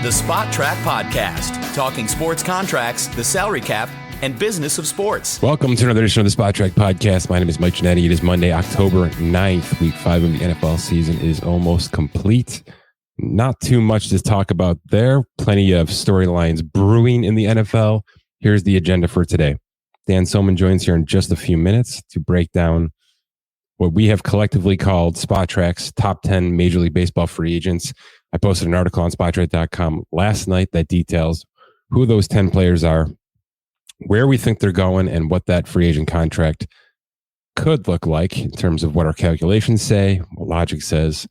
The Spot Track Podcast, talking sports contracts, the salary cap, and business of sports. Welcome to another edition of the Spot Track Podcast. My name is Mike Ginnitti. It is Monday, October 9th. Week 5 of the NFL season is almost complete. Not too much to talk about there. Plenty of storylines brewing in the NFL. Here's the agenda for today. Dan Soemann joins here in just a few minutes to break down what we have collectively called Spot Track's top 10 Major League Baseball free agents. I posted an article on SpotTrack.com last night that details who those 10 players are, where we think they're going, and what that free agent contract could look like in terms of what our calculations say, what logic says,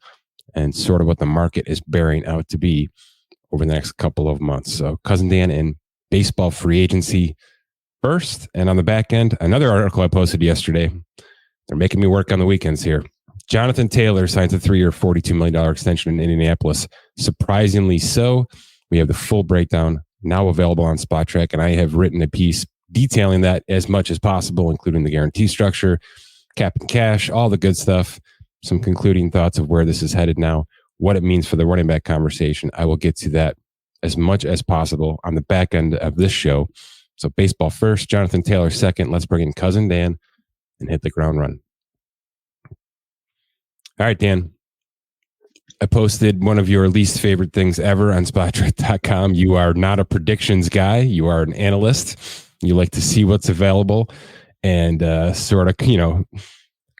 and sort of what the market is bearing out to be over the next couple of months. So Cousin Dan and baseball free agency first. And on the back end, another article I posted yesterday. They're making me work on the weekends here. Jonathan Taylor signs a 3-year, $42 million extension in Indianapolis. Surprisingly so. We have the full breakdown now available on Spot Track, and I have written a piece detailing that as much as possible, including the guarantee structure, cap and cash, all the good stuff, some concluding thoughts of where this is headed now, what it means for the running back conversation. I will get to that as much as possible on the back end of this show. So baseball first, Jonathan Taylor second. Let's bring in Cousin Dan and hit the ground run. All right, Dan. I posted one of your least favorite things ever on SpotTrack.com. You are not a predictions guy. You are an analyst. You like to see what's available and sort of,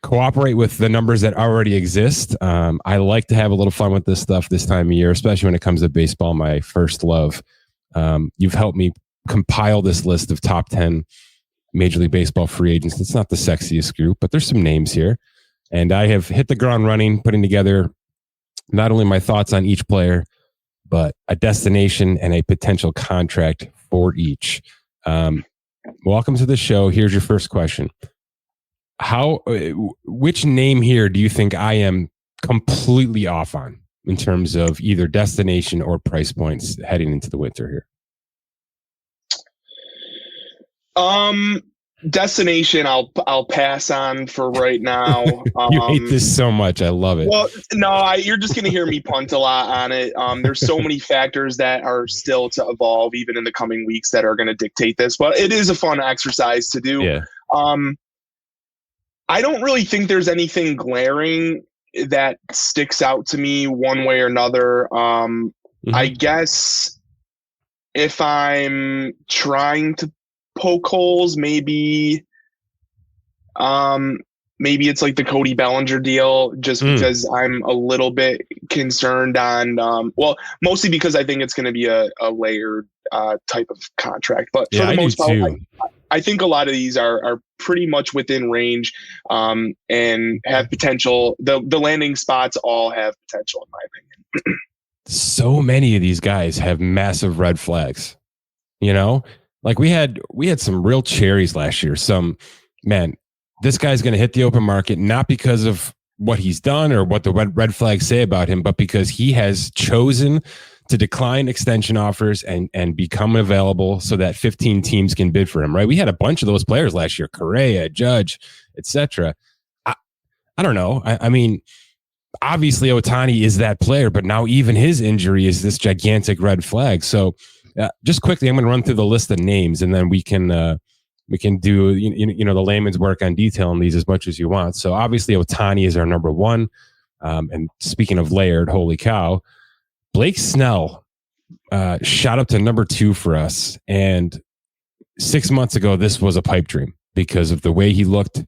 cooperate with the numbers that already exist. I like to have a little fun with this stuff this time of year, especially when it comes to baseball, my first love. You've helped me compile this list of top 10 Major League Baseball free agents. It's not the sexiest group, but there's some names here. And I have hit the ground running, putting together not only my thoughts on each player, but a destination and a potential contract for each. Welcome to the show. Here's your first question. Which name here do you think I am completely off on in terms of either destination or price points heading into the winter here? Destination, I'll pass on for right now. You hate this so much. I love it. Well, no, you're just going to hear me punt a lot on it. There's so many factors that are still to evolve even in the coming weeks that are going to dictate this, but it is a fun exercise to do. Yeah. I don't really think there's anything glaring that sticks out to me one way or another. I guess if I'm trying to poke holes, maybe it's like the Cody Bellinger deal, just because I'm a little bit concerned on mostly because I think it's going to be a layered type of contract, but for the most part I think a lot of these are pretty much within range and have potential. The landing spots all have potential in my opinion. So many of these guys have massive red flags, Like we had some real cherries last year. This guy's going to hit the open market, not because of what he's done or what the red flags say about him, but because he has chosen to decline extension offers and become available so that 15 teams can bid for him, right? We had a bunch of those players last year, Correa, Judge, etc. I don't know. I mean, obviously Ohtani is that player, but now even his injury is this gigantic red flag. So just quickly, I'm going to run through the list of names, and then we can do the layman's work on detailing these as much as you want. So obviously, Ohtani is our number one. And speaking of layered, holy cow, Blake Snell shot up to number 2 for us. And 6 months ago, this was a pipe dream because of the way he looked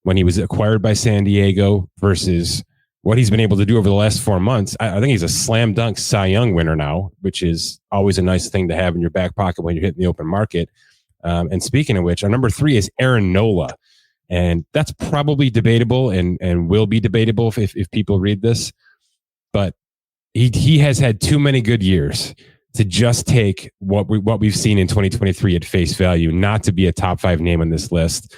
when he was acquired by San Diego versus what he's been able to do over the last 4 months. I think he's a slam dunk Cy Young winner now, which is always a nice thing to have in your back pocket when you're hitting the open market. And speaking of which, our number 3 is Aaron Nola. And that's probably debatable and will be debatable if people read this. But he has had too many good years to just take what we've seen in 2023 at face value, not to be a top 5 name on this list.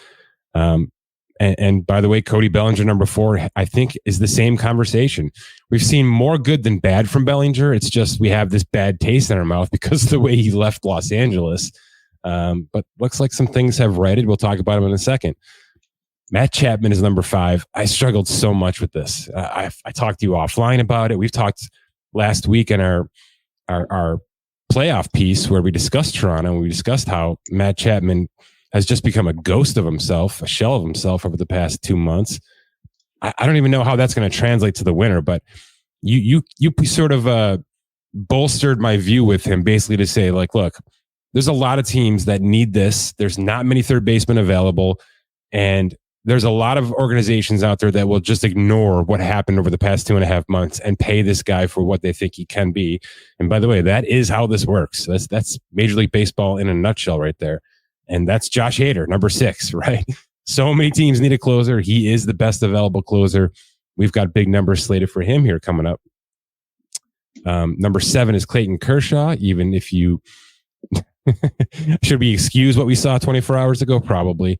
And by the way, Cody Bellinger, number 4, I think is the same conversation. We've seen more good than bad from Bellinger. It's just we have this bad taste in our mouth because of the way he left Los Angeles. But looks like some things have righted. We'll talk about him in a second. Matt Chapman is number 5. I struggled so much with this. I talked to you offline about it. We've talked last week in our playoff piece where we discussed Toronto and we discussed how Matt Chapman has just become a ghost of himself, a shell of himself over the past 2 months. I don't even know how that's going to translate to the winter, but you sort of bolstered my view with him basically to say, like, look, there's a lot of teams that need this. There's not many third basemen available. And there's a lot of organizations out there that will just ignore what happened over the past 2.5 months and pay this guy for what they think he can be. And by the way, that is how this works. That's Major League Baseball in a nutshell right there. And that's Josh Hader, number 6, right? So many teams need a closer. He is the best available closer. We've got big numbers slated for him here coming up. Number 7 is Clayton Kershaw. Even if you should we excuse what we saw 24 hours ago? Probably.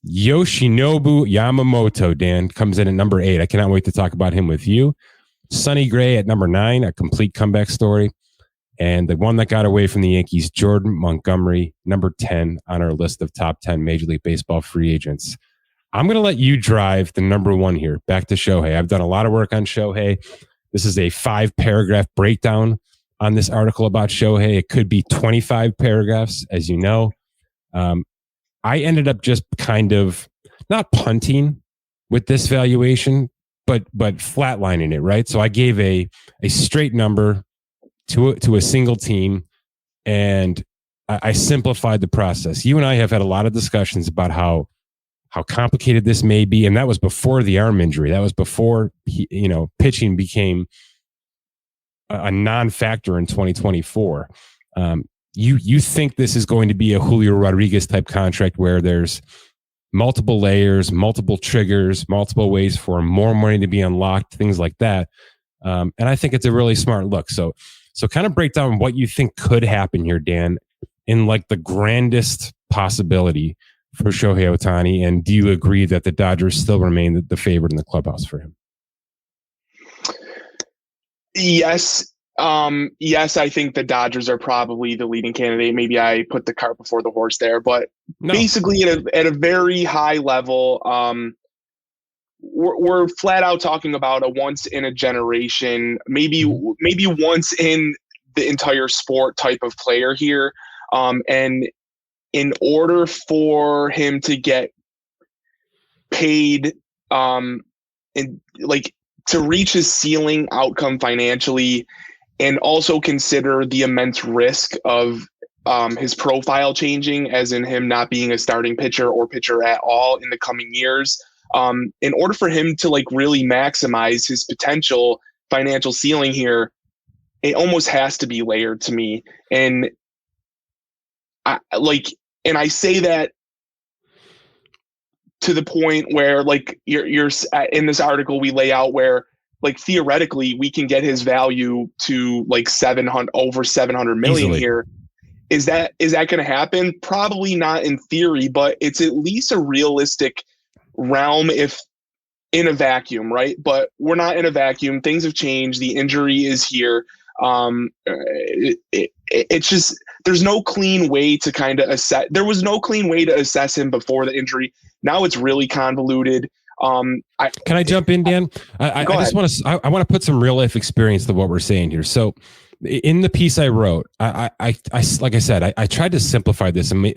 Yoshinobu Yamamoto, Dan, comes in at number 8. I cannot wait to talk about him with you. Sonny Gray at number 9, a complete comeback story. And the one that got away from the Yankees, Jordan Montgomery, number 10 on our list of top 10 Major League Baseball free agents. I'm going to let you drive the number 1 here. Back to Shohei. I've done a lot of work on Shohei. This is a 5-paragraph breakdown on this article about Shohei. It could be 25 paragraphs, as you know. I ended up just kind of not punting with this valuation, but flatlining it, right? So I gave a straight number to a single team, and I simplified the process. You and I have had a lot of discussions about how complicated this may be, and that was before the arm injury. That was before pitching became a non-factor in 2024. You think this is going to be a Julio Rodriguez type contract where there's multiple layers, multiple triggers, multiple ways for more money to be unlocked, things like that. And I think it's a really smart look. So kind of break down what you think could happen here, Dan, in like the grandest possibility for Shohei Ohtani. And do you agree that the Dodgers still remain the favorite in the clubhouse for him? Yes. Yes, I think the Dodgers are probably the leading candidate. Maybe I put the cart before the horse there, but basically at a very high level, we're flat out talking about a once in a generation, maybe once in the entire sport type of player here. And in order for him to get paid, and like to reach his ceiling outcome financially, and also consider the immense risk of his profile changing, as in him not being a starting pitcher or pitcher at all in the coming years. In order for him to like really maximize his potential financial ceiling here, it almost has to be layered to me. And I say that to the point where like you're in this article, we lay out where like theoretically we can get his value to like over 700 million easily. Here. Is that going to happen? Probably not in theory, but it's at least a realistic realm if in a vacuum, right? But we're not in a vacuum. Things have changed. The injury is here. It's just there's no clean way to kind of assess. There was no clean way to assess him before the injury. Now it's really convoluted. Can I jump in, Dan? I just want to. I want to put some real life experience to what we're saying here. So, in the piece I wrote, I like I said, I tried to simplify this and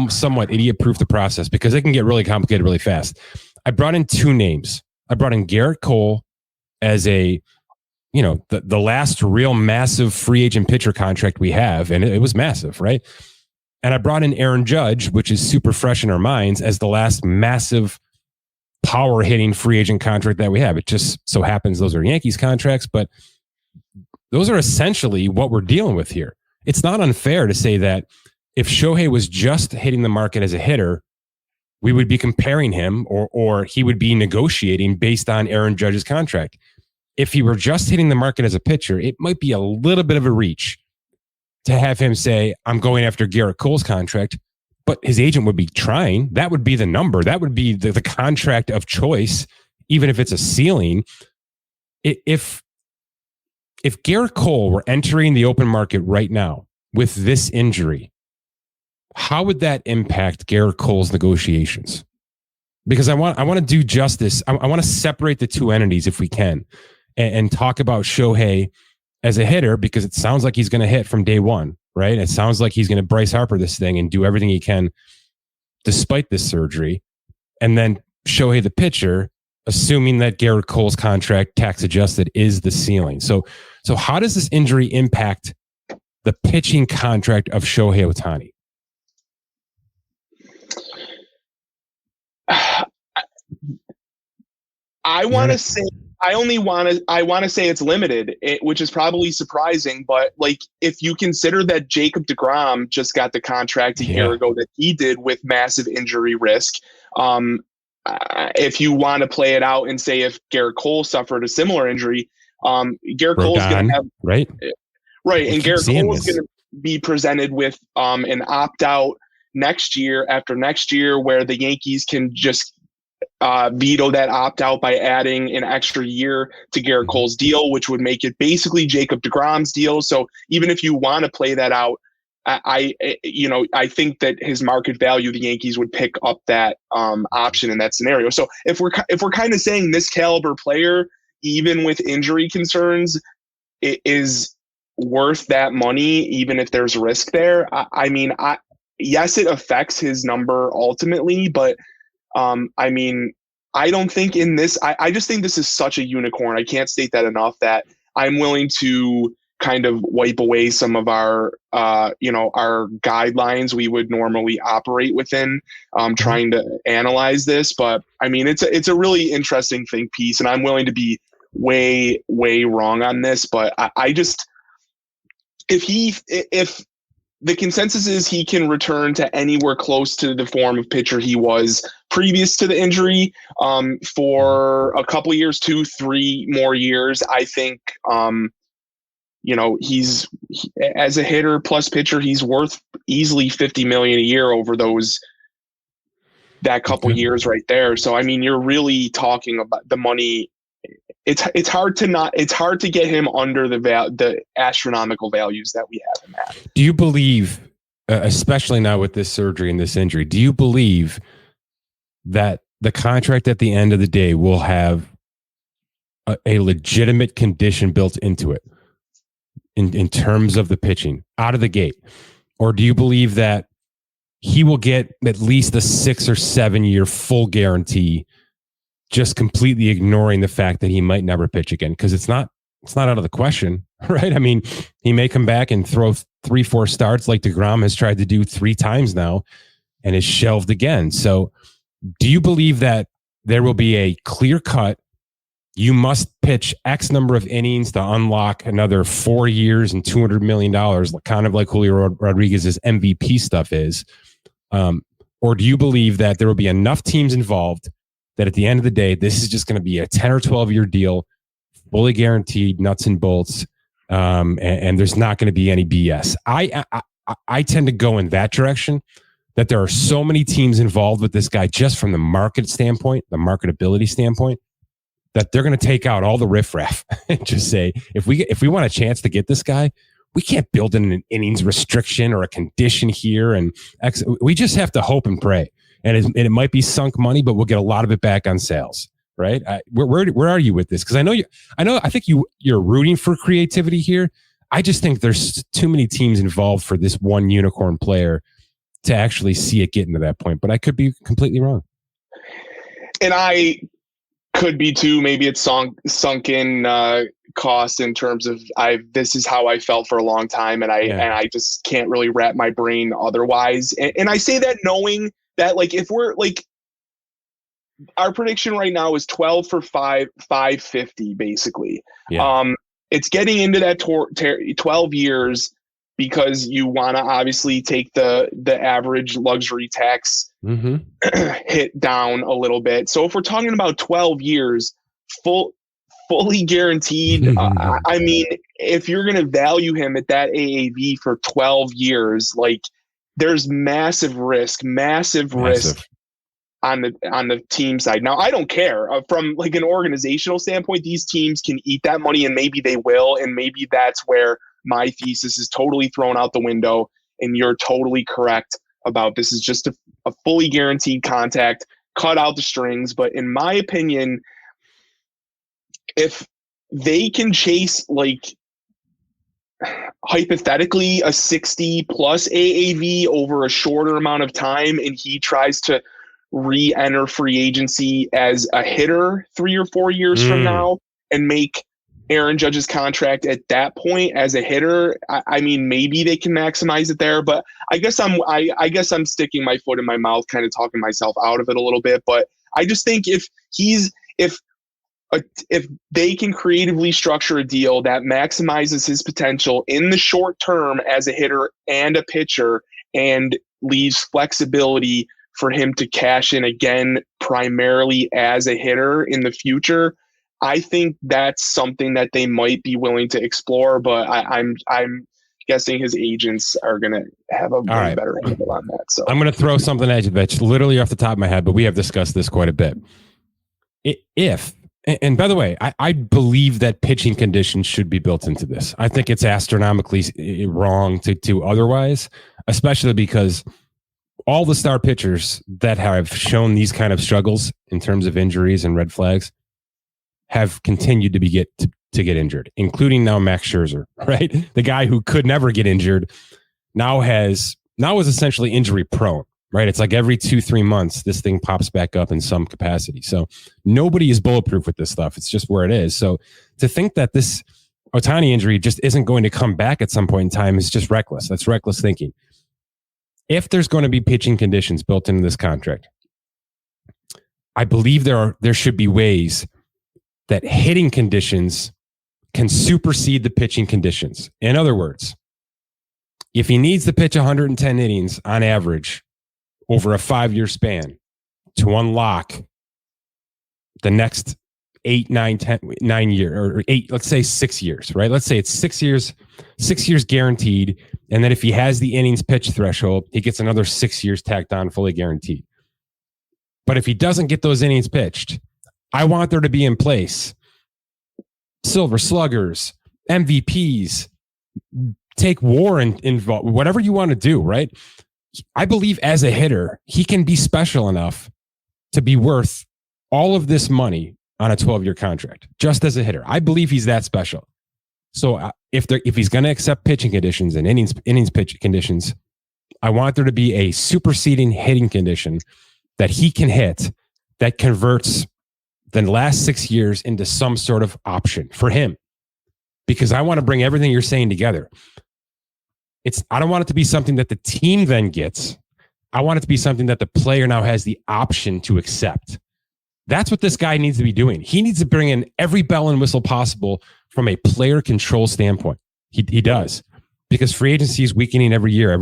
somewhat idiot-proof the process because it can get really complicated really fast. I brought in 2 names. I brought in Garrett Cole as the last real massive free agent pitcher contract we have, and it was massive, right? And I brought in Aaron Judge, which is super fresh in our minds, as the last massive power hitting free agent contract that we have. It just so happens those are Yankees contracts, but those are essentially what we're dealing with here. It's not unfair to say that if Shohei was just hitting the market as a hitter, we would be comparing him or he would be negotiating based on Aaron Judge's contract. If he were just hitting the market as a pitcher, it might be a little bit of a reach to have him say, I'm going after Garrett Cole's contract, but his agent would be trying. That would be the number. That would be the contract of choice, even if it's a ceiling. If Garrett Cole were entering the open market right now with this injury, how would that impact Garrett Cole's negotiations? Because I want to do justice. I want to separate the 2 entities if we can and talk about Shohei as a hitter, because it sounds like he's going to hit from day one, right? It sounds like he's going to Bryce Harper this thing and do everything he can despite this surgery. And then Shohei the pitcher, assuming that Garrett Cole's contract, tax adjusted, is the ceiling. So how does this injury impact the pitching contract of Shohei Ohtani? I want to say it's limited, which is probably surprising. But like, if you consider that Jacob deGrom just got the contract a year ago that he did with massive injury risk, if you want to play it out and say if Garrett Cole suffered a similar injury, Garrett Cole is going to have right, and Garrett Cole is going to be presented with an opt out next year after next year, where the Yankees can just veto that opt out by adding an extra year to Garrett Cole's deal, which would make it basically Jacob deGrom's deal. So even if you want to play that out, I think that his market value, the Yankees would pick up that option in that scenario. So if we're kind of saying this caliber player, even with injury concerns, it is worth that money, even if there's risk there. Yes, it affects his number ultimately, but I don't think in this, I just think this is such a unicorn. I can't state that enough, that I'm willing to kind of wipe away some of our guidelines we would normally operate within, trying to analyze this. But I mean, it's a really interesting think piece, and I'm willing to be way, way wrong on this. But I just, if the consensus is he can return to anywhere close to the form of pitcher he was previous to the injury, for a couple of years, 2-3 more years, I think, he's as a hitter plus pitcher, he's worth easily $50 million a year over that couple years right there. So, I mean, you're really talking about the money. It's hard to get him under the astronomical values that we have in that. Do you believe, especially now with this surgery and this injury, do you believe that the contract at the end of the day will have a legitimate condition built into it in terms of the pitching out of the gate? Or do you believe that he will get at least a 6 or 7 year full guarantee, just completely ignoring the fact that he might never pitch again? Because it's not out of the question, right? I mean, he may come back and throw 3-4 starts like deGrom has tried to do 3 times now and is shelved again. So do you believe that there will be a clear cut, you must pitch X number of innings to unlock another 4 years and $200 million, kind of like Julio Rodriguez's MVP stuff is? Or do you believe that there will be enough teams involved that at the end of the day, this is just going to be a 10 or 12 year deal, fully guaranteed, nuts and bolts, and there's not going to be any BS? I tend to go in that direction, that there are so many teams involved with this guy just from the market standpoint, the marketability standpoint, that they're going to take out all the riffraff and just say, if we want a chance to get this guy, we can't build in an innings restriction or a condition here, and we just have to hope and pray. And it might be sunk money, but we'll get a lot of it back on sales, right? Where are you with this? Because I think you're rooting for creativity here. I just think there's too many teams involved for this one unicorn player to actually see it getting to that point. But I could be completely wrong. And I could be too. Maybe it's sunk in cost in terms of this is how I felt for a long time, and I just can't really wrap my brain otherwise. And I say that knowing that, like, if we're like, our prediction right now is 12 for 550 basically. Yeah. It's getting into that 12 years, because you want to obviously take the average luxury tax hit down a little bit. So if we're talking about 12 years, fully guaranteed, I mean, if you're going to value him at that AAV for 12 years, like, there's massive risk on the team side. Now, I don't care from like an organizational standpoint. These teams can eat that money, and maybe they will, and maybe that's where my thesis is totally thrown out the window, and you're totally correct about this is just a fully guaranteed contract, cut out the strings. But in my opinion, if they can chase like hypothetically a 60 plus AAV over a shorter amount of time, and he tries to re-enter free agency as a hitter 3 or 4 years from now and make Aaron Judge's contract at that point as a hitter, I mean, maybe they can maximize it there, but I guess I'm sticking my foot in my mouth, kind of talking myself out of it a little bit. But I just think if they can creatively structure a deal that maximizes his potential in the short term as a hitter and a pitcher and leaves flexibility for him to cash in again, primarily as a hitter in the future, I think that's something that they might be willing to explore, but I'm guessing his agents are going to have a better handle on that. So I'm going to throw something at you that's literally off the top of my head, but we have discussed this quite a bit. And by the way, I believe that pitching conditions should be built into this. I think it's astronomically wrong to do otherwise, especially because all the star pitchers that have shown these kind of struggles in terms of injuries and red flags have continued to get injured, including now Max Scherzer, right? The guy who could never get injured now is essentially injury prone, right? It's like every 2-3 months, this thing pops back up in some capacity. So nobody is bulletproof with this stuff. It's just where it is. So to think that this Ohtani injury just isn't going to come back at some point in time is just reckless. That's reckless thinking. If there's going to be pitching conditions built into this contract, I believe there should be ways that hitting conditions can supersede the pitching conditions. In other words, if he needs to pitch 110 innings on average over a 5-year span to unlock the next 8, 9, 10, 9 year or 8, let's say 6 years, right? Let's say it's 6 years guaranteed. And then if he has the innings pitch threshold, he gets another 6 years tacked on, fully guaranteed. But if he doesn't get those innings pitched, I want there to be in place silver sluggers, MVPs, take WAR involved, whatever you want to do, right? I believe as a hitter, he can be special enough to be worth all of this money on a 12-year contract, just as a hitter. I believe he's that special. So if he's going to accept pitching conditions and innings pitch conditions, I want there to be a superseding hitting condition that he can hit that converts the last 6 years into some sort of option for him. Because I want to bring everything you're saying together. I don't want it to be something that the team then gets. I want it to be something that the player now has the option to accept. That's what this guy needs to be doing. He needs to bring in every bell and whistle possible from a player control standpoint. He does. Because free agency is weakening every year,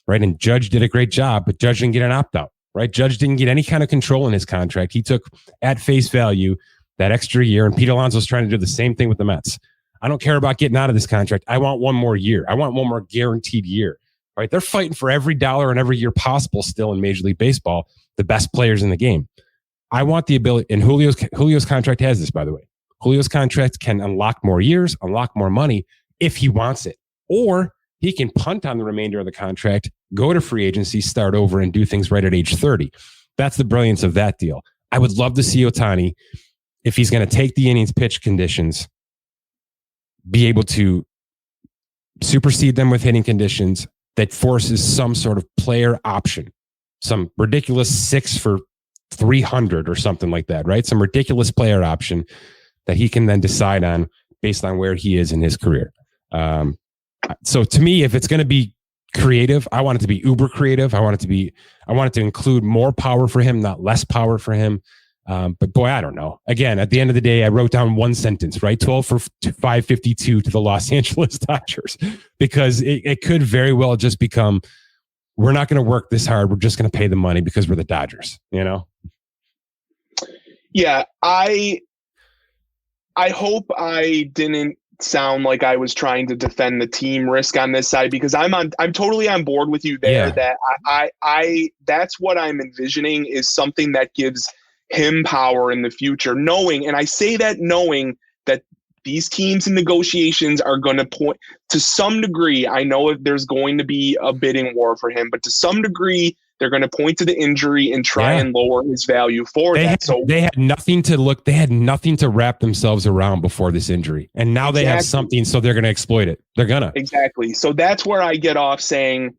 right? And Judge did a great job, but Judge didn't get an opt-out, right? Judge didn't get any kind of control in his contract. He took at face value that extra year, and Pete Alonso's trying to do the same thing with the Mets. I don't care about getting out of this contract. I want one more year. I want one more guaranteed year, right? They're fighting for every dollar and every year possible still in Major League Baseball, the best players in the game. I want the ability, and Julio's contract has this, by the way. Julio's contract can unlock more years, unlock more money if he wants it. Or he can punt on the remainder of the contract, go to free agency, start over, and do things right at age 30. That's the brilliance of that deal. I would love to see Ohtani, if he's going to take the innings pitch conditions, be able to supersede them with hitting conditions that forces some sort of player option, some ridiculous 6 for 300 or something like that, right? Some ridiculous player option that he can then decide on based on where he is in his career. So to me, if it's going to be creative, I want it to be uber creative. I want it to include more power for him, not less power for him. But boy, I don't know. Again, at the end of the day, I wrote down one sentence, right? 12 for 552 to the Los Angeles Dodgers, because it could very well just become, we're not going to work this hard. We're just going to pay the money because we're the Dodgers, you know? Yeah. I hope I didn't sound like I was trying to defend the team risk on this side, because I'm totally on board with you there. Yeah. That I that's what I'm envisioning, is something that gives him power in the future, knowing, and I say that knowing that these teams in negotiations are going to point to some degree. I know there's going to be a bidding war for him, but to some degree, They're going to point to the injury and try and lower his value for that. They had nothing to look. They had nothing to wrap themselves around before this injury, and now they have something. So they're going to exploit it. They're gonna exactly. So that's where I get off saying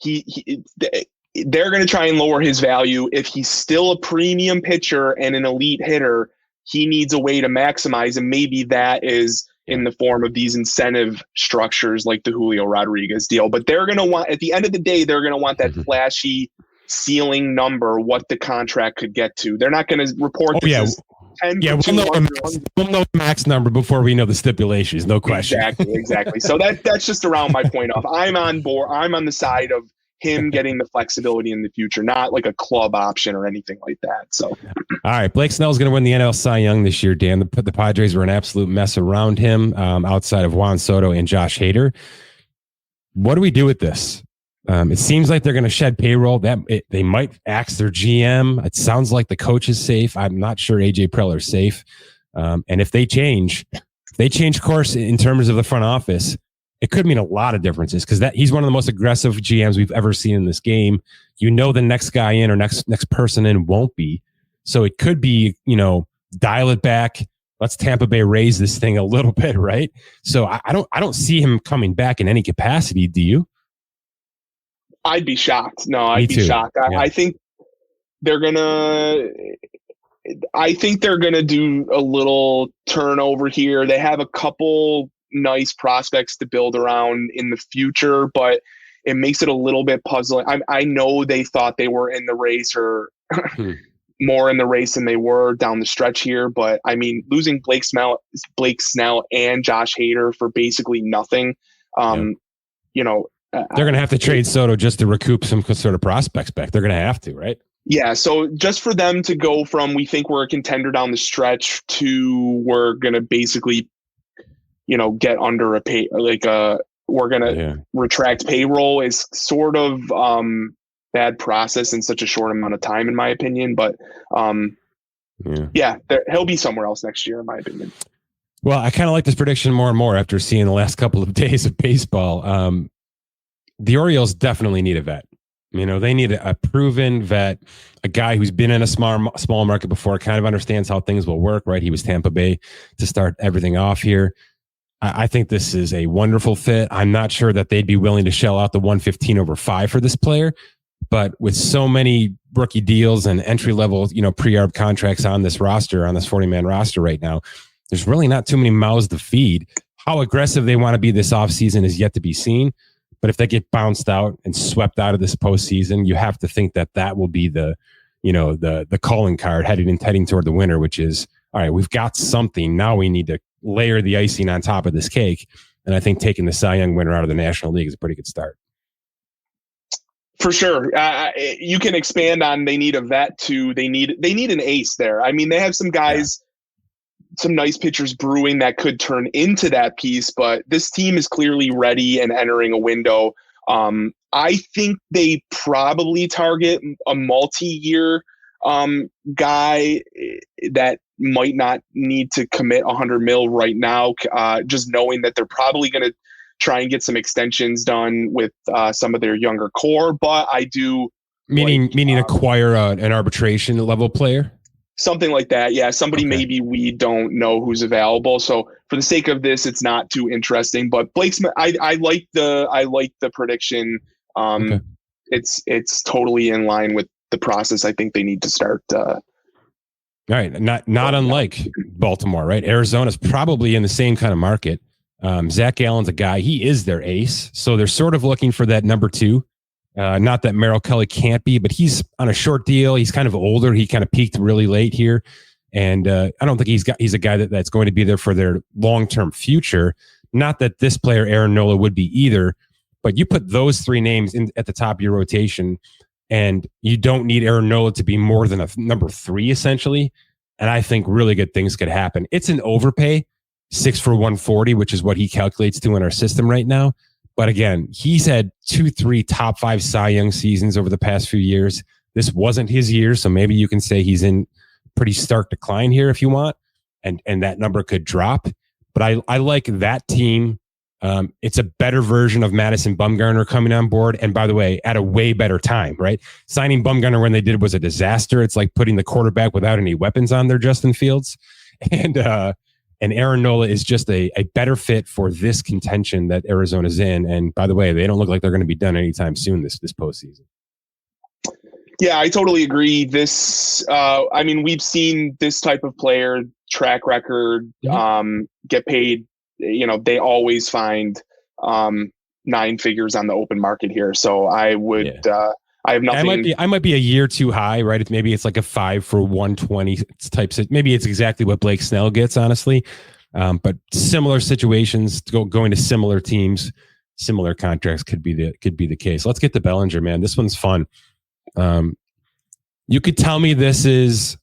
they're going to try and lower his value. If he's still a premium pitcher and an elite hitter, he needs a way to maximize, and maybe that is in the form of these incentive structures like the Julio Rodriguez deal. But they're going to want, at the end of the day, they're going to want that flashy ceiling number, what the contract could get to. They're not going to report this as 10 we'll know the max number before we know the stipulations, no question. Exactly. So that's just around my point off. I'm on board. I'm on the side of him getting the flexibility in the future, not like a club option or anything like that. So, all right, Blake Snell's going to win the NL Cy Young this year, Dan. The Padres were an absolute mess around him, outside of Juan Soto and Josh Hader. What do we do with this? It seems like they're going to shed payroll. They might axe their GM. It sounds like the coach is safe. I'm not sure AJ Preller's safe. And if they change course in terms of the front office, it could mean a lot of differences, because he's one of the most aggressive GMs we've ever seen in this game. The next guy in or next person in won't be. So it could be, dial it back. Let's Tampa Bay raise this thing a little bit, right? So I don't see him coming back in any capacity. Do you? I'd be shocked. No, I'd be shocked. I think they're gonna do a little turnover here. They have a couple nice prospects to build around in the future, but it makes it a little bit puzzling. I know they thought they were in the race or more in the race than they were down the stretch here, but I mean, losing Blake Snell and Josh Hader for basically nothing, they're going to have to trade Soto just to recoup some sort of prospects back. They're going to have to, right? Yeah, so just for them to go from we think we're a contender down the stretch to we're going to basically get under we're going to retract payroll is sort of bad process in such a short amount of time, in my opinion. But he'll be somewhere else next year, in my opinion. Well, I kind of like this prediction more and more after seeing the last couple of days of baseball. The Orioles definitely need a vet. They need a proven vet, a guy who's been in a small market before, kind of understands how things will work, right? He was Tampa Bay to start everything off here. I think this is a wonderful fit. I'm not sure that they'd be willing to shell out the 115 over 5 for this player, but with so many rookie deals and entry level, pre-arb contracts on this roster, on this 40-man roster right now, there's really not too many mouths to feed. How aggressive they want to be this offseason is yet to be seen. But if they get bounced out and swept out of this postseason, you have to think that will be the calling card heading toward the winter, which is, all right, we've got something. Now we need to layer the icing on top of this cake. And I think taking the Cy Young winner out of the National League is a pretty good start. For sure. You can expand on they need a vet too. They need an ace there. I mean, they have some guys, some nice pitchers brewing that could turn into that piece, but this team is clearly ready and entering a window. I think they probably target a multi-year guy that might not need to commit $100 million right now, just knowing that they're probably going to try and get some extensions done with some of their younger core. But I do meaning acquire an arbitration level player. Something like that. Yeah. Somebody maybe we don't know who's available. So for the sake of this, it's not too interesting, but Blake Smith, I like the prediction. It's totally in line with the process. I think they need to start. All right. Not unlike Baltimore, right? Arizona's probably in the same kind of market. Zach Allen's a guy, he is their ace. So they're sort of looking for that number 2. Not that Merrill Kelly can't be, but he's on a short deal. He's kind of older. He kind of peaked really late here. And I don't think he's a guy that's going to be there for their long-term future. Not that this player, Aaron Nola, would be either, but you put those 3 names at the top of your rotation and you don't need Aaron Nola to be more than a number 3, essentially. And I think really good things could happen. It's an overpay, 6 for 140, which is what he calculates to in our system right now. But again, he's had 2-3 top 5 Cy Young seasons over the past few years. This wasn't his year, so maybe you can say he's in pretty stark decline here if you want, and that number could drop. But I like that team It's a better version of Madison Bumgarner coming on board. And by the way, at a way better time, right? Signing Bumgarner when they did was a disaster. It's like putting the quarterback without any weapons on there, Justin Fields. And Aaron Nola is just a better fit for this contention that Arizona's in. And by the way, they don't look like they're going to be done anytime soon this postseason. Yeah, I totally agree. This, we've seen this type of player track record, get paid. They always find 9 figures on the open market here. So I would, I have nothing. I might be a year too high, right? Maybe it's like a 5 for 120 types. Maybe it's exactly what Blake Snell gets, honestly. But similar situations, going to similar teams, similar contracts could be the case. Let's get to Bellinger, man. This one's fun. You could tell me this is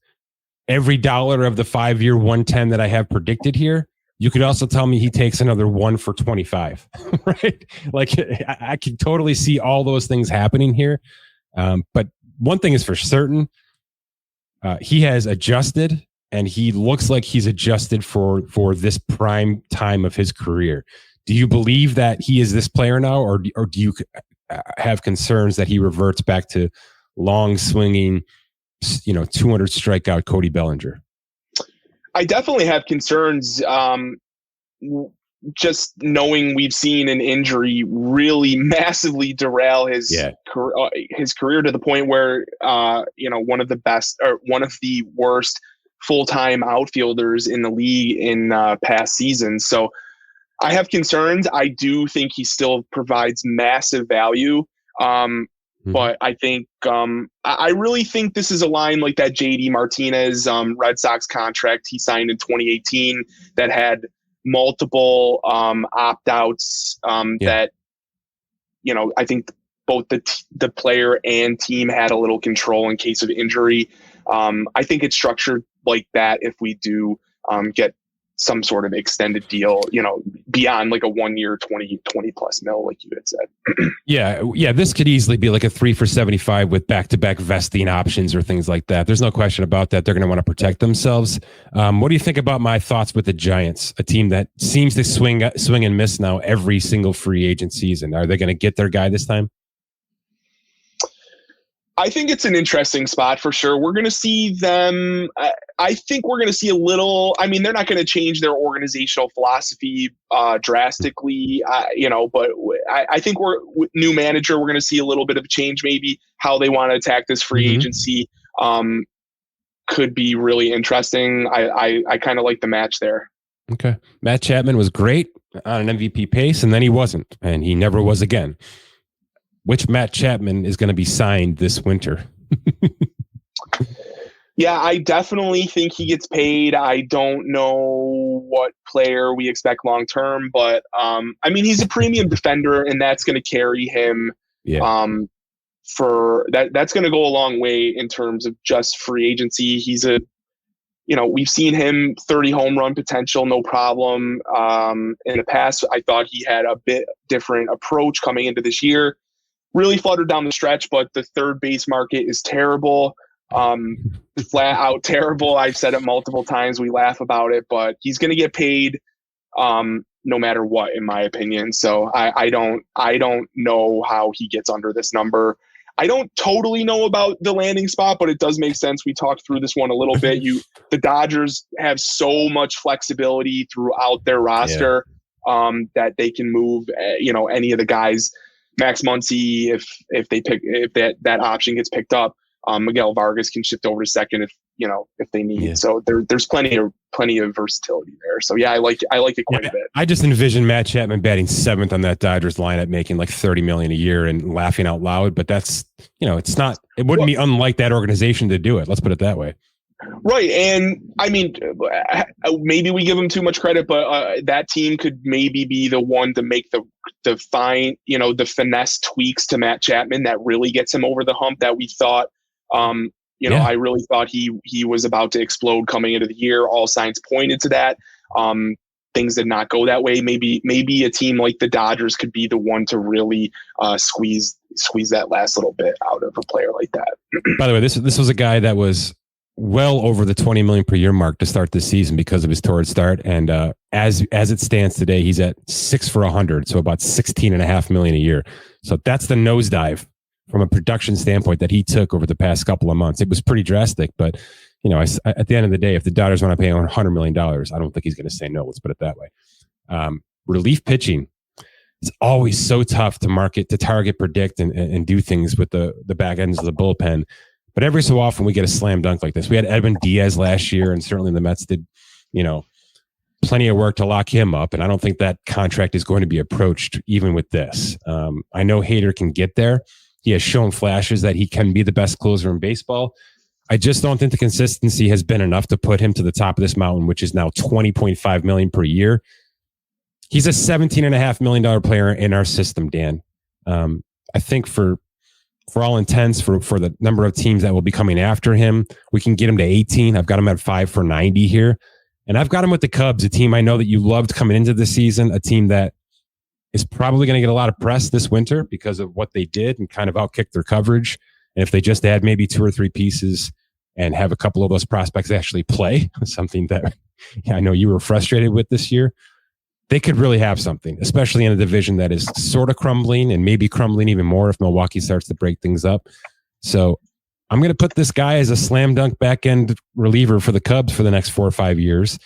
every dollar of the 5-year 110 that I have predicted here. You could also tell me he takes another 1 for 25, right? Like I can totally see all those things happening here. But one thing is for certain, he has adjusted, and he looks like he's adjusted for this prime time of his career. Do you believe that he is this player now, or do you have concerns that he reverts back to long swinging, 200 strikeout Cody Bellinger? I definitely have concerns. Just knowing we've seen an injury really massively derail his career to the point where one of the best or one of the worst full-time outfielders in the league in past seasons. So I have concerns. I do think he still provides massive value. But I think I really think this is a line like that JD Martinez Red Sox contract he signed in 2018 that had multiple opt-outs that, I think both the player and team had a little control in case of injury. I think it's structured like that if we do get some sort of extended deal, beyond like a 1 year, 20 plus mil, like you had said. Yeah. This could easily be like a 3 for 75 with back-to-back vesting options or things like that. There's no question about that. They're going to want to protect themselves. What do you think about my thoughts with the Giants, a team that seems to swing and miss now every single free agent season? Are they going to get their guy this time? I think it's an interesting spot for sure. We're going to see them. I think we're going to see a little. I mean, they're not going to change their organizational philosophy drastically, but I think with new manager, we're going to see a little bit of a change, maybe how they want to attack this free agency could be really interesting. I kind of like the match there. Okay. Matt Chapman was great on an MVP pace, and then he wasn't, and he never was again. Which Matt Chapman is going to be signed this winter? Yeah, I definitely think he gets paid. I don't know what player we expect long term, but he's a premium defender, and that's going to carry him. Yeah. For that, that's going to go a long way in terms of just free agency. He's we've seen him 30 home run potential, no problem. In the past, I thought he had a bit different approach coming into this year. Really fluttered down the stretch, but the third base market is terrible, flat out terrible. I've said it multiple times. We laugh about it, but he's going to get paid no matter what, in my opinion. So I don't know how he gets under this number. I don't totally know about the landing spot, but it does make sense. We talked through this one a little bit. The Dodgers have so much flexibility throughout their roster that they can move, any of the guys. Max Muncy, if that option gets picked up, Miguel Vargas can shift over to second if they need. Yeah. So there's plenty of versatility there. So yeah, I like it quite a bit. I just envision Matt Chapman batting 7th on that Dodgers lineup, making like $30 million a year and laughing out loud. But that's it's not. It wouldn't be unlike that organization to do it. Let's put it that way. Right. And I mean, maybe we give them too much credit, but that team could maybe be the one to make the fine, the finesse tweaks to Matt Chapman that really gets him over the hump that we thought, I really thought he was about to explode coming into the year. All signs pointed to that. Things did not go that way. Maybe a team like the Dodgers could be the one to really squeeze that last little bit out of a player like that. By the way, this was a guy that was well over the 20 million per year mark to start this season because of his torrid start. And as it stands today, he's at 6 for 100, so about 16.5 million a year. So that's the nosedive from a production standpoint that he took over the past couple of months. It was pretty drastic, but at the end of the day, if the Dodgers want to pay $100 million, I don't think he's going to say no. Let's put it that way. Relief pitching. It's always so tough to market, to target, predict, and do things with the back ends of the bullpen. But every so often we get a slam dunk like this. We had Edwin Diaz last year, and certainly the Mets did, plenty of work to lock him up. And I don't think that contract is going to be approached even with this. I know Hader can get there. He has shown flashes that he can be the best closer in baseball. I just don't think the consistency has been enough to put him to the top of this mountain, which is now $20.5 million per year. He's a $17.5 million player in our system, Dan. I think for all intents, for the number of teams that will be coming after him, we can get him to 18. I've got him at 5 for 90 here. And I've got him with the Cubs, a team I know that you loved coming into the season, a team that is probably going to get a lot of press this winter because of what they did and kind of outkicked their coverage. And if they just add maybe 2 or 3 pieces and have a couple of those prospects actually play, something that I know you were frustrated with this year, they could really have something, especially in a division that is sort of crumbling and maybe crumbling even more if Milwaukee starts to break things up. So I'm going to put this guy as a slam dunk back end reliever for the Cubs for the next 4 or 5 years.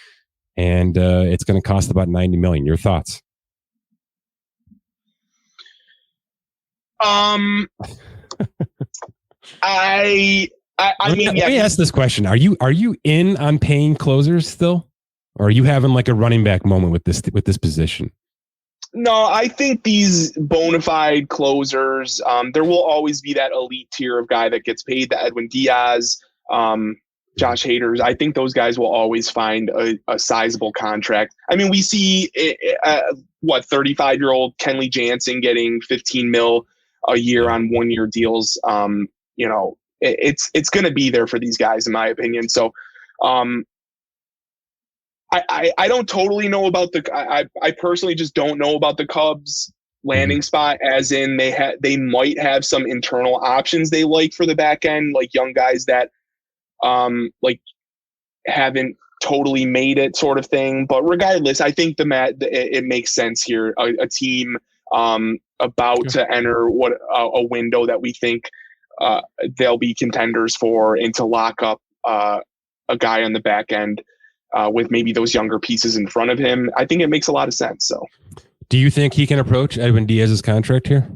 And it's going to cost about $90 million. Your thoughts? Let me ask this question. Are you in on paying closers still? Or are you having like a running back moment with this position? No, I think these bona fide closers, there will always be that elite tier of guy that gets paid, the Edwin Diaz, Josh Hader. I think those guys will always find a sizable contract. I mean, we see 35-year-old Kenley Jansen getting 15 mil a year on 1-year deals. It's going to be there for these guys, in my opinion. So, I don't totally know about I personally just don't know about the Cubs landing spot, as in they might have some internal options they like for the back end, like young guys that haven't totally made it, sort of thing. But regardless, I think it makes sense here. A team about to enter a window that we think they'll be contenders for, and to lock up a guy on the back end. With maybe those younger pieces in front of him, I think it makes a lot of sense. So, do you think he can approach Edwin Diaz's contract here?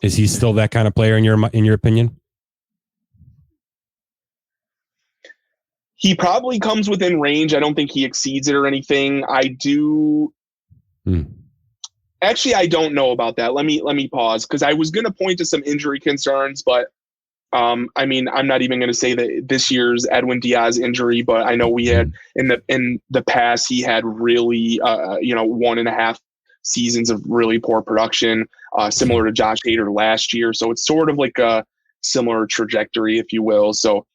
Is he still that kind of player in your opinion? He probably comes within range. I don't think he exceeds it or anything. I do. Actually, I don't know about that. Let me pause, because I was going to point to some injury concerns, but I mean, I'm not even going to say that this year's Edwin Diaz injury, but I know we had in the past, he had really, 1.5 seasons of really poor production, similar to Josh Hader last year. So it's sort of like a similar trajectory, if you will. So,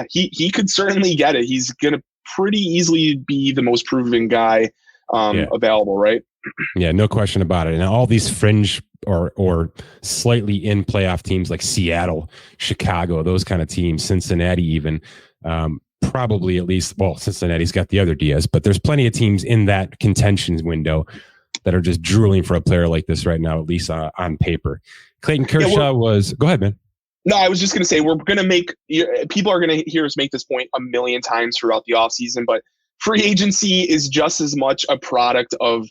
he could certainly get it. He's going to pretty easily be the most proven guy available, right? Yeah, no question about it. And all these fringe or slightly in playoff teams like Seattle, Chicago, those kind of teams, Cincinnati even, probably at least, well, Cincinnati's got the other Diaz, but there's plenty of teams in that contention window that are just drooling for a player like this right now, at least on paper. Clayton Kershaw go ahead, man. No, I was just going to say, people are going to hear us make this point a million times throughout the offseason, but free agency is just as much a product of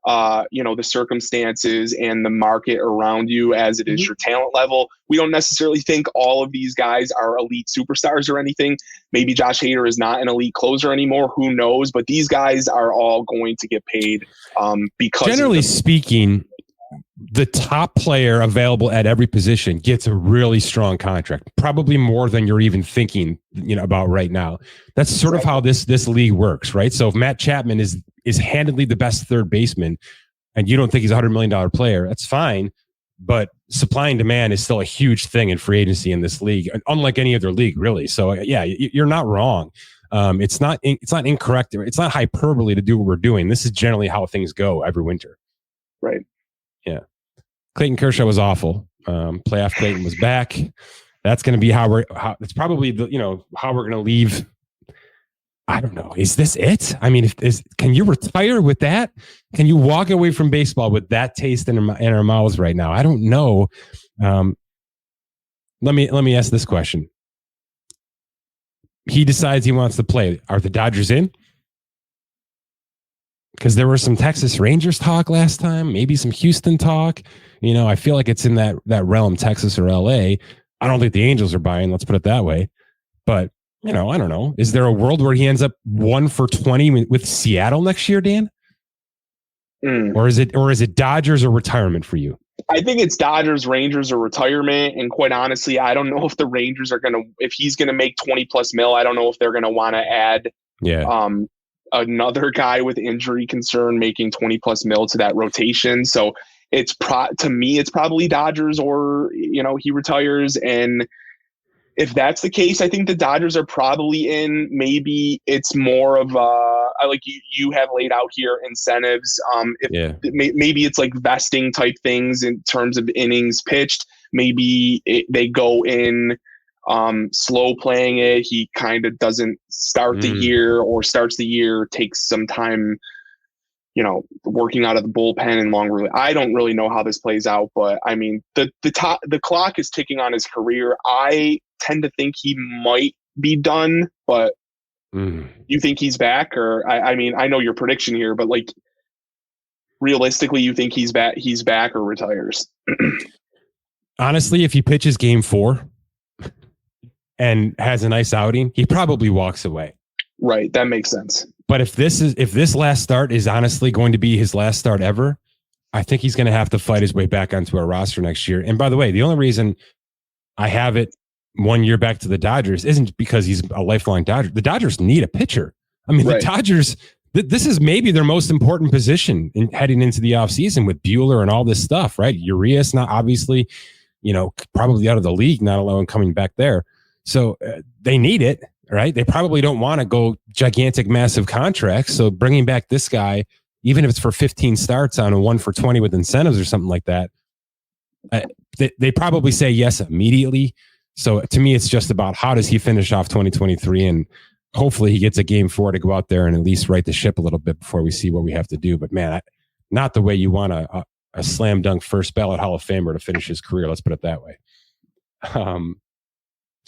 the circumstances and the market around you as it is your talent level. We don't necessarily think all of these guys are elite superstars or anything. Maybe Josh Hader is not an elite closer anymore. Who knows? But these guys are all going to get paid because, generally speaking, the top player available at every position gets a really strong contract, probably more than you're even thinking, about right now. That's sort of how this league works, right? So if Matt Chapman is handedly the best third baseman, and you don't think he's a $100 million player, that's fine. But supply and demand is still a huge thing in free agency in this league, unlike any other league, really. So yeah, you're not wrong. It's not incorrect. It's not hyperbole to do what we're doing. This is generally how things go every winter. Right. Yeah. Clayton Kershaw was awful. Playoff Clayton was back. That's going to be how it's probably how we're going to leave. I don't know. Is this it? I mean, can you retire with that? Can you walk away from baseball with that taste in our mouths right now? I don't know. Let me ask this question. He decides he wants to play. Are the Dodgers in? Because there was some Texas Rangers talk last time, maybe some Houston talk. I feel like it's in that realm, Texas or LA. I don't think the Angels are buying. Let's put it that way. But I don't know. Is there a world where he ends up 1 for 20 with Seattle next year, Dan? Or is it Dodgers or retirement for you? I think it's Dodgers, Rangers, or retirement. And quite honestly, I don't know if the Rangers are if he's gonna make 20+ mil. I don't know if they're gonna want to add another guy with injury concern making 20+ mil to that rotation. So to me, it's probably Dodgers or he retires. And if that's the case, I think the Dodgers are probably in. Maybe it's more of like you have laid out here, incentives. Maybe it's like vesting type things in terms of innings pitched. Maybe they go in slow playing it. He kind of doesn't start the year, or starts the year, takes some time, working out of the bullpen and long relief. I don't really know how this plays out, but I mean, the clock is ticking on his career. I tend to think he might be done, but you think he's back? Or I mean, I know your prediction here, but like realistically, you think he's back or retires? Honestly, if he pitches game 4 and has a nice outing, he probably walks away. Right. That makes sense. But if this last start is honestly going to be his last start ever, I think he's going to have to fight his way back onto our roster next year. And by the way, the only reason I have it 1 year back to the Dodgers isn't because he's a lifelong Dodger. The Dodgers need a pitcher. I mean, The Dodgers, this is maybe their most important position heading into the offseason with Buehler and all this stuff, right? Urias, not obviously, probably out of the league, not alone coming back there. So they need it, right? They probably don't want to go gigantic, massive contracts. So bringing back this guy, even if it's for 15 starts on a 1 for 20 with incentives or something like that, they probably say yes immediately. So to me, it's just about how does he finish off 2023, and hopefully he gets a game 4 to go out there and at least right the ship a little bit before we see what we have to do. But man, not the way you want a slam dunk first ballot Hall of Famer to finish his career. Let's put it that way.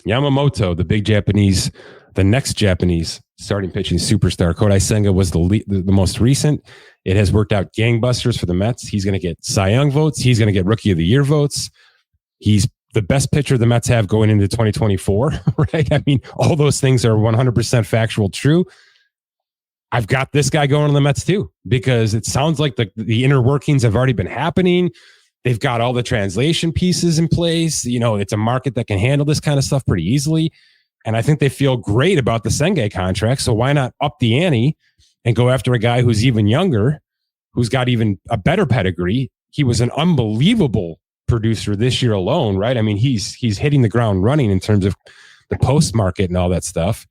Yamamoto, the next Japanese starting pitching superstar. Kodai Senga was the most recent. It has worked out gangbusters for the Mets. He's going to get Cy Young votes. He's going to get Rookie of the Year votes. He's the best pitcher the Mets have going into 2024, right? I mean, all those things are 100% factual true. I've got this guy going on the Mets too, because it sounds like the inner workings have already been happening. They've got all the translation pieces in place. It's a market that can handle this kind of stuff pretty easily. And I think they feel great about the Senga contract. So why not up the ante and go after a guy who's even younger, who's got even a better pedigree? He was an unbelievable producer this year alone, right? I mean, he's hitting the ground running in terms of the post market and all that stuff.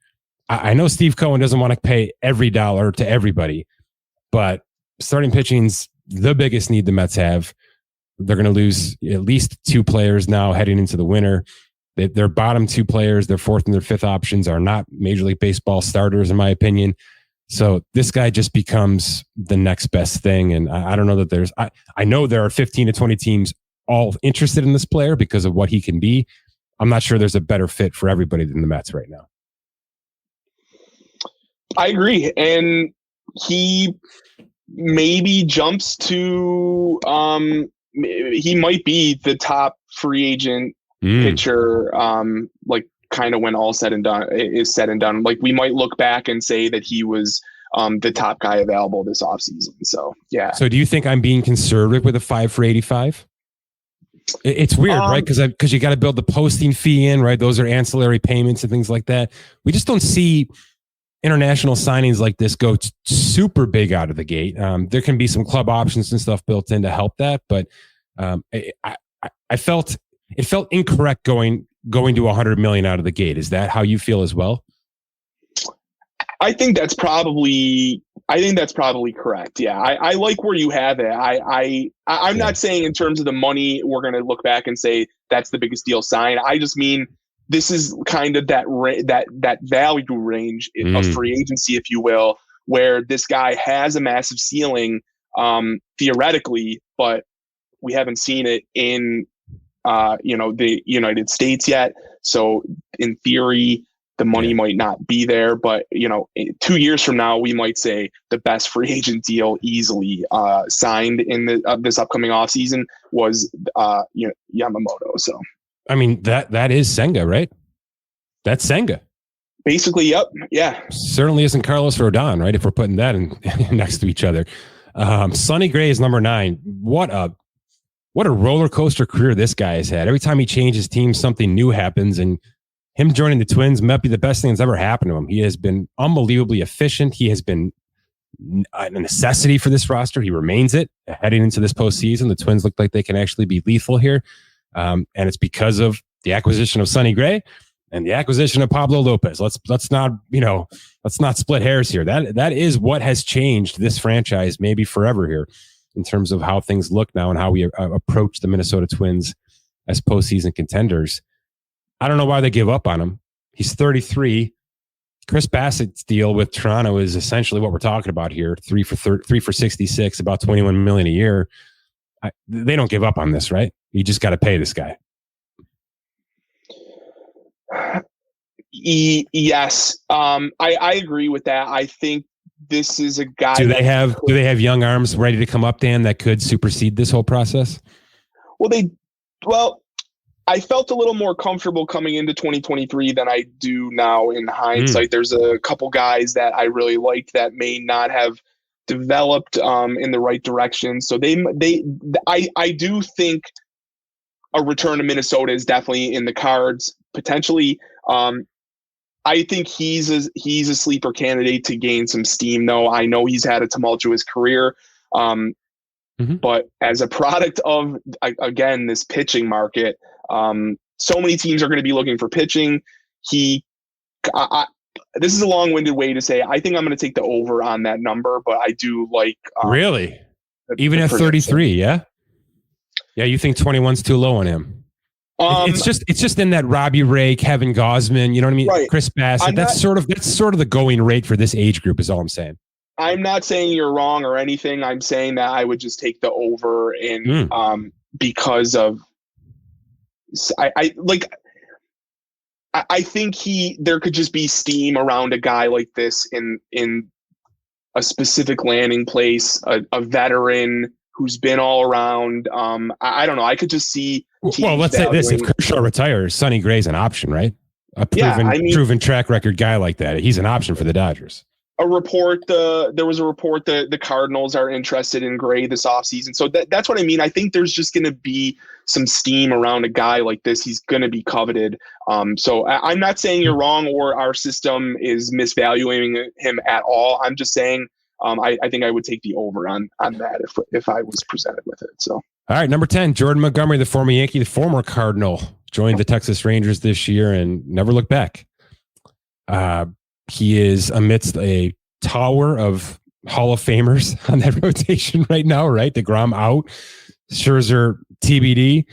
I know Steve Cohen doesn't want to pay every dollar to everybody, but starting pitching's the biggest need the Mets have. They're going to lose at least 2 players now heading into the winter. Their bottom 2 players, their 4th and their 5th options, are not Major League Baseball starters, in my opinion. So this guy just becomes the next best thing. And I don't know that I know there are 15 to 20 teams all interested in this player because of what he can be. I'm not sure there's a better fit for everybody than the Mets right now. I agree. And he maybe jumps to, he might be the top free agent pitcher, like kind of when all said and done. Like we might look back and say that he was the top guy available this offseason. So, yeah. So do you think I'm being conservative with a 5 for 85? It's weird, right? Because you got to build the posting fee in, right? Those are ancillary payments and things like that. We just don't see international signings like this go super big out of the gate. There can be some club options and stuff built in to help that, but I felt it felt incorrect going to 100 million out of the gate. Is that how you feel as well? I think that's probably I think that's probably correct. Yeah, I like where you have it. I'm not saying in terms of the money we're going to look back and say that's the biggest deal signed. I just mean this is kind of that value range of free agency, if you will, where this guy has a massive ceiling theoretically, but we haven't seen it in the United States yet. So in theory, the money might not be there, but 2 years from now, we might say the best free agent deal easily signed in this upcoming offseason was Yamamoto. So, I mean, that is Senga, right? That's Senga. Basically, yep. Yeah. Certainly isn't Carlos Rodon, right? If we're putting that in next to each other. Sonny Gray is number 9. What a roller coaster career this guy has had. Every time he changes teams, something new happens, and him joining the Twins might be the best thing that's ever happened to him. He has been unbelievably efficient. He has been a necessity for this roster. He remains it heading into this postseason. The Twins look like they can actually be lethal here. And it's because of the acquisition of Sonny Gray and the acquisition of Pablo Lopez. Let's not split hairs here. That is what has changed this franchise maybe forever here in terms of how things look now and how we approach the Minnesota Twins as postseason contenders. I don't know why they give up on him. He's 33. Chris Bassett's deal with Toronto is essentially what we're talking about here. 3 for 66, about $21 million a year. They don't give up on this, right? You just got to pay this guy. Yes. I agree with that. I think this is a guy. Do they have young arms ready to come up, Dan, that could supersede this whole process? Well, I felt a little more comfortable coming into 2023 than I do now in hindsight. There's a couple guys that I really liked that may not have developed in the right direction. So I do think a return to Minnesota is definitely in the cards potentially. I think he's a sleeper candidate to gain some steam, though. I know he's had a tumultuous career, but as a product of again this pitching market. So many teams are going to be looking for pitching. This is a long-winded way to say I think I'm going to take the over on that number, but I do like really even at 33. Yeah. You think 21's too low on him? It's just in that Robbie Ray, Kevin Gausman. You know what I mean? Right. Chris Bassett. That's sort of the going rate for this age group. Is all I'm saying. I'm not saying you're wrong or anything. I'm saying that I would just take the over because of. I think there could just be steam around a guy like this in a specific landing place, a veteran who's been all around. I don't know. I could just see. Well, let's say this: if Kershaw retires, Sonny Gray's an option, right? A proven track record guy like that, he's an option for the Dodgers. There was a report that the Cardinals are interested in Gray this offseason. So that's what I mean. I think there's just going to be some steam around a guy like this. He's going to be coveted. So I'm not saying you're wrong or our system is misvaluing him at all. I'm just saying I think I would take the over on that if I was presented with it. So. All right, number 10, Jordan Montgomery, the former Yankee, the former Cardinal, joined the Texas Rangers this year and never looked back. He is amidst a tower of Hall of Famers on that rotation right now, right? DeGrom out, Scherzer TBD.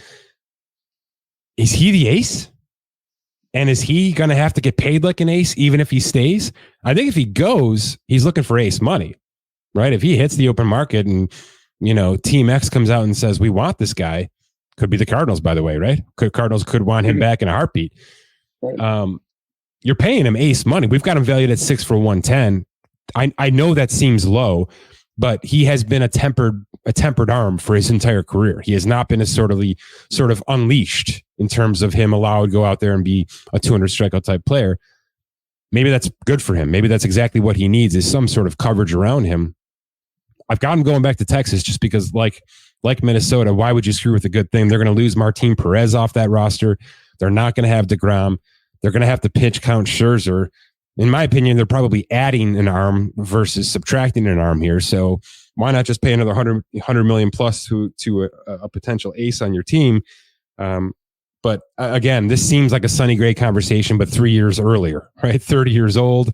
Is he the ace? And is he going to have to get paid like an ace even if he stays? I think if he goes, he's looking for ace money, right? If he hits the open market and, Team X comes out and says, we want this guy, could be the Cardinals, by the way, right? Cardinals could want him back in a heartbeat. You're paying him ace money. We've got him valued at 6 for 110. I know that seems low, but he has been a tempered arm for his entire career. He has not been as sort of unleashed in terms of him allowed to go out there and be a 200 strikeout type player. Maybe that's good for him. Maybe that's exactly what he needs is some sort of coverage around him. I've got him going back to Texas just because like Minnesota, why would you screw with a good thing? They're going to lose Martin Perez off that roster. They're not going to have DeGrom. They're going to have to pitch count Scherzer. In my opinion, they're probably adding an arm versus subtracting an arm here. So why not just pay another 100 million plus to a potential ace on your team? But again, this seems like a Sonny Gray conversation, but 3 years earlier, right? 30 years old.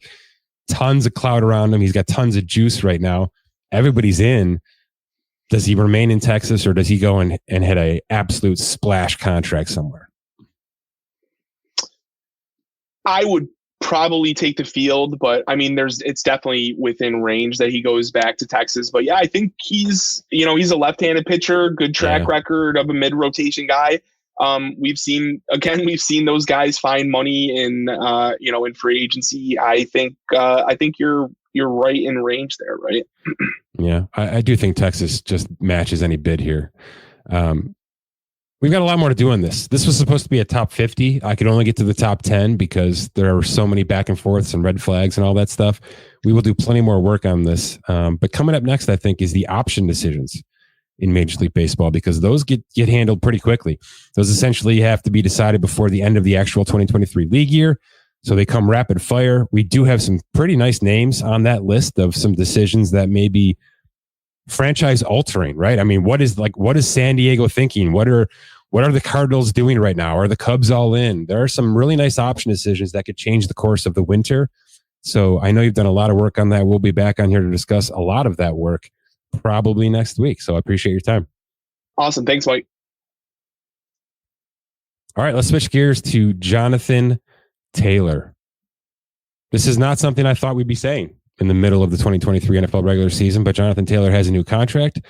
tons of clout around him. He's got tons of juice right now. Everybody's in. Does he remain in Texas, or does he go and hit a absolute splash contract somewhere? I would probably take the field, but I mean, it's definitely within range that he goes back to Texas. But yeah, I think he's a left-handed pitcher, good track record of a mid-rotation guy. We've seen those guys find money in free agency. I think you're right in range there, right? Yeah, I do think Texas just matches any bid here. We've got a lot more to do on this. This was supposed to be a top 50. I could only get to the top 10 because there are so many back and forths and red flags and all that stuff. We will do plenty more work on this. But coming up next, I think, is the option decisions in Major League Baseball, because those get handled pretty quickly. Those essentially have to be decided before the end of the actual 2023 league year. So they come rapid fire. We do have some pretty nice names on that list of some decisions that may be franchise altering, right? I mean, what is San Diego thinking? What are the Cardinals doing right now? Are the Cubs all in? There are some really nice option decisions that could change the course of the winter. So I know you've done a lot of work on that. We'll be back on here to discuss a lot of that work probably next week. So I appreciate your time. Awesome. Thanks, Mike. All right, let's switch gears to Jonathan Taylor. This is not something I thought we'd be saying in the middle of the 2023 NFL regular season, but Jonathan Taylor has a new contract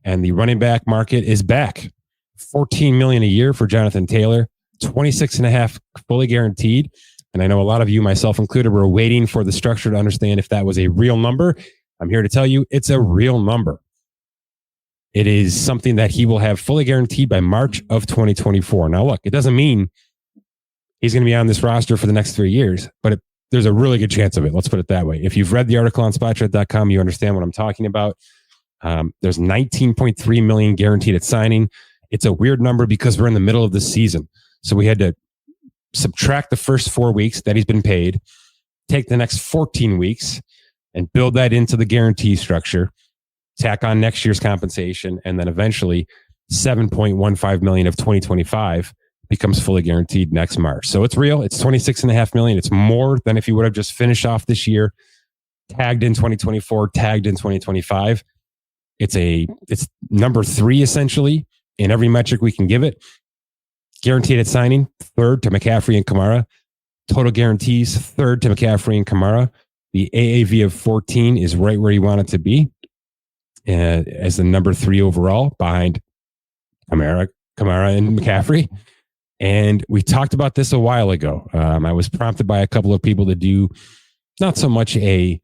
and the running back market is back. $14 million a year for Jonathan Taylor, 26.5 fully guaranteed. And I know a lot of you, myself included, were waiting for the structure to understand if that was a real number. I'm here to tell you it's a real number. It is something that he will have fully guaranteed by March of 2024. Now, look, it doesn't mean he's going to be on this roster for the next 3 years, but there's a really good chance of it. Let's put it that way. If you've read the article on Spotrac.com, you understand what I'm talking about. There's $19.3 million guaranteed at signing. It's a weird number because we're in the middle of the season. So we had to subtract the first 4 weeks that he's been paid, take the next 14 weeks and build that into the guarantee structure, tack on next year's compensation, and then eventually $7.15 million of 2025 becomes fully guaranteed next March. So it's real. It's $26.5 million. It's more than if you would have just finished off this year, tagged in 2024, tagged in 2025. It's number 3 essentially in every metric we can give it. Guaranteed at signing, 3rd to McCaffrey and Kamara. Total guarantees, 3rd to McCaffrey and Kamara. The AAV of 14 is right where you want it to be, as the number 3 overall behind Kamara and McCaffrey. And we talked about this a while ago. I was prompted by a couple of people to do not so much an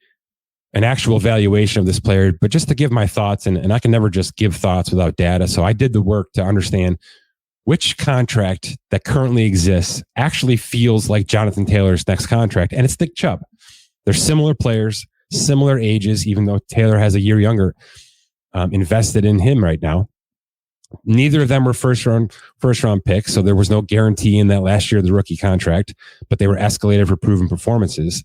actual valuation of this player, but just to give my thoughts. And I can never just give thoughts without data. So I did the work to understand which contract that currently exists actually feels like Jonathan Taylor's next contract. And it's Nick Chubb. They're similar players, similar ages, even though Taylor has a year younger invested in him right now. Neither of them were first round picks, so there was no guarantee in that last year of the rookie contract, but they were escalated for proven performances.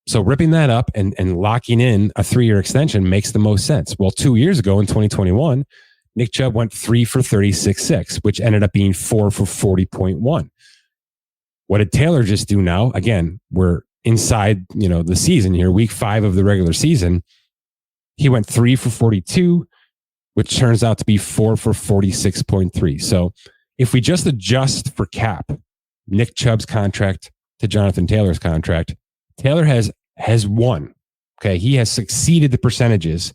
So ripping that up and locking in a 3-year extension makes the most sense. Well, 2 years ago in 2021, Nick Chubb went 3 for 36.6, which ended up being 4 for 40.1. What did Taylor just do now? Again, we're inside, the season here, week 5 of the regular season. He went 3 for 42, which turns out to be 4 for 46.3. So if we just adjust for cap, Nick Chubb's contract to Jonathan Taylor's contract, Taylor has won. Okay. He has succeeded the percentages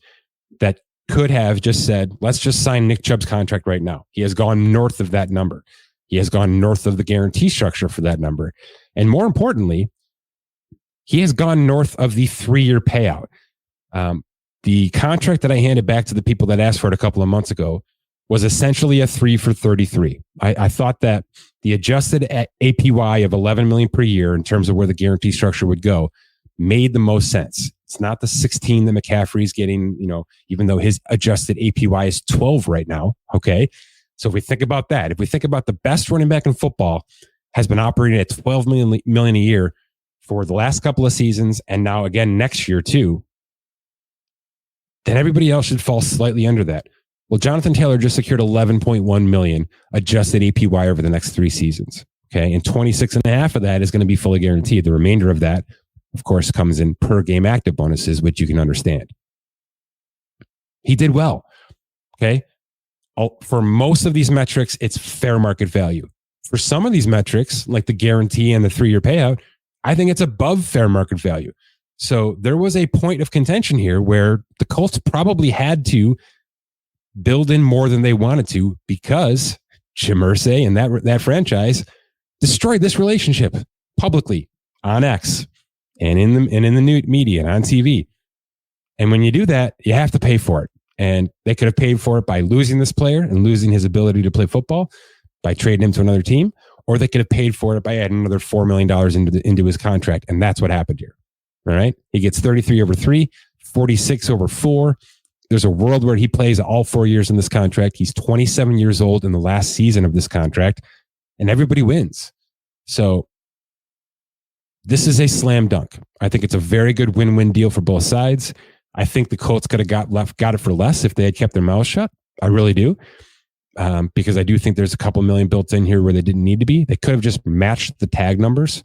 that could have just said, let's just sign Nick Chubb's contract right now. He has gone north of that number. He has gone north of the guarantee structure for that number. And more importantly, he has gone north of the 3-year payout. The contract that I handed back to the people that asked for it a couple of months ago was essentially a 3 for 33. I thought that the adjusted APY of $11 million per year in terms of where the guarantee structure would go made the most sense. It's not the 16 that McCaffrey's getting, even though his adjusted APY is 12 right now. Okay. So if we think about that, if we think about the best running back in football has been operating at $12 million a year for the last couple of seasons, and now again next year too, then everybody else should fall slightly under that. Well, Jonathan Taylor just secured $11.1 million adjusted APY over the next 3 seasons. Okay. And 26.5 of that is going to be fully guaranteed. The remainder of that of course, comes in per game active bonuses, which you can understand. He did well. Okay. For most of these metrics, it's fair market value. For some of these metrics, like the guarantee and the 3-year payout, I think it's above fair market value. So there was a point of contention here where the Colts probably had to build in more than they wanted to because Jim Irsay and that franchise destroyed this relationship publicly on X and in the new media and on TV. And when you do that, you have to pay for it. And they could have paid for it by losing this player and losing his ability to play football, by trading him to another team, or they could have paid for it by adding another $4 million into his contract. And that's what happened here. All right. He gets 33 over 3, 46 over 4. There's a world where he plays all 4 years in this contract. He's 27 years old in the last season of this contract, and everybody wins. So this is a slam dunk. I think it's a very good win-win deal for both sides. I think the Colts could have got it for less if they had kept their mouths shut. I really do. Because I do think there's a couple million built in here where they didn't need to be. They could have just matched the tag numbers,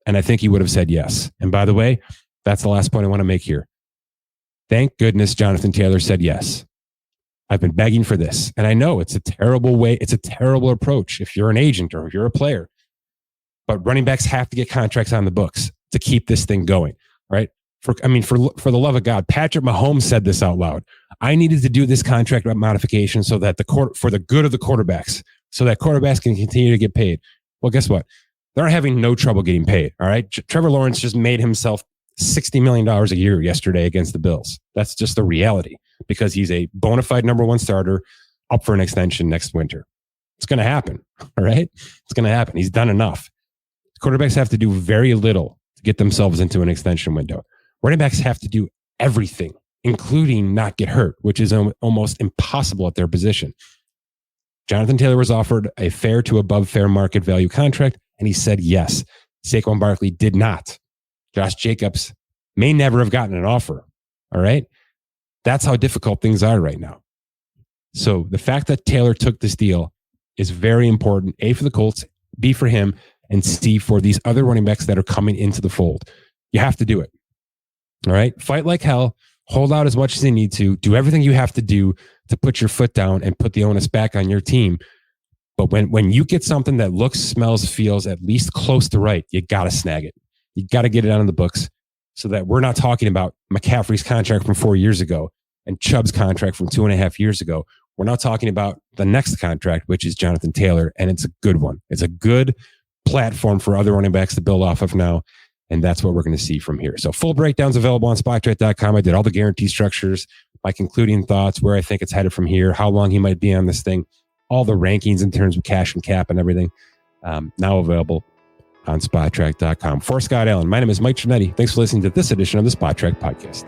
and I think he would have said yes. And by the way, that's the last point I want to make here. Thank goodness Jonathan Taylor said yes. I've been begging for this. And I know it's a terrible way. It's a terrible approach if you're an agent or if you're a player. But running backs have to get contracts on the books to keep this thing going, right? For the love of God, Patrick Mahomes said this out loud. I needed to do this contract modification so that for the good of the quarterbacks, so that quarterbacks can continue to get paid. Well, guess what? They're having no trouble getting paid. All right. Trevor Lawrence just made himself $60 million a year yesterday against the Bills. That's just the reality because he's a bona fide number one starter up for an extension next winter. It's going to happen. All right. It's going to happen. He's done enough. Quarterbacks have to do very little to get themselves into an extension window. Running backs have to do everything, including not get hurt, which is almost impossible at their position. Jonathan Taylor was offered a fair to above fair market value contract, and he said yes. Saquon Barkley did not. Josh Jacobs may never have gotten an offer. All right. That's how difficult things are right now. So the fact that Taylor took this deal is very important. A, for the Colts, B, for him, and C, for these other running backs that are coming into the fold. You have to do it. All right. Fight like hell. Hold out as much as you need to. Do everything you have to do to put your foot down and put the onus back on your team. But when you get something that looks, smells, feels at least close to right, you got to snag it. You got to get it out of the books so that we're not talking about McCaffrey's contract from 4 years ago and Chubb's contract from 2.5 years ago. We're now talking about the next contract, which is Jonathan Taylor, and it's a good one. It's a good platform for other running backs to build off of now. And that's what we're going to see from here. So full breakdowns available on SpotTrack.com. I did all the guarantee structures, my concluding thoughts, where I think it's headed from here, how long he might be on this thing, all the rankings in terms of cash and cap and everything. Now available on SpotTrack.com. For Scott Allen, my name is Mike Ginnitti. Thanks for listening to this edition of the SpotTrack Podcast.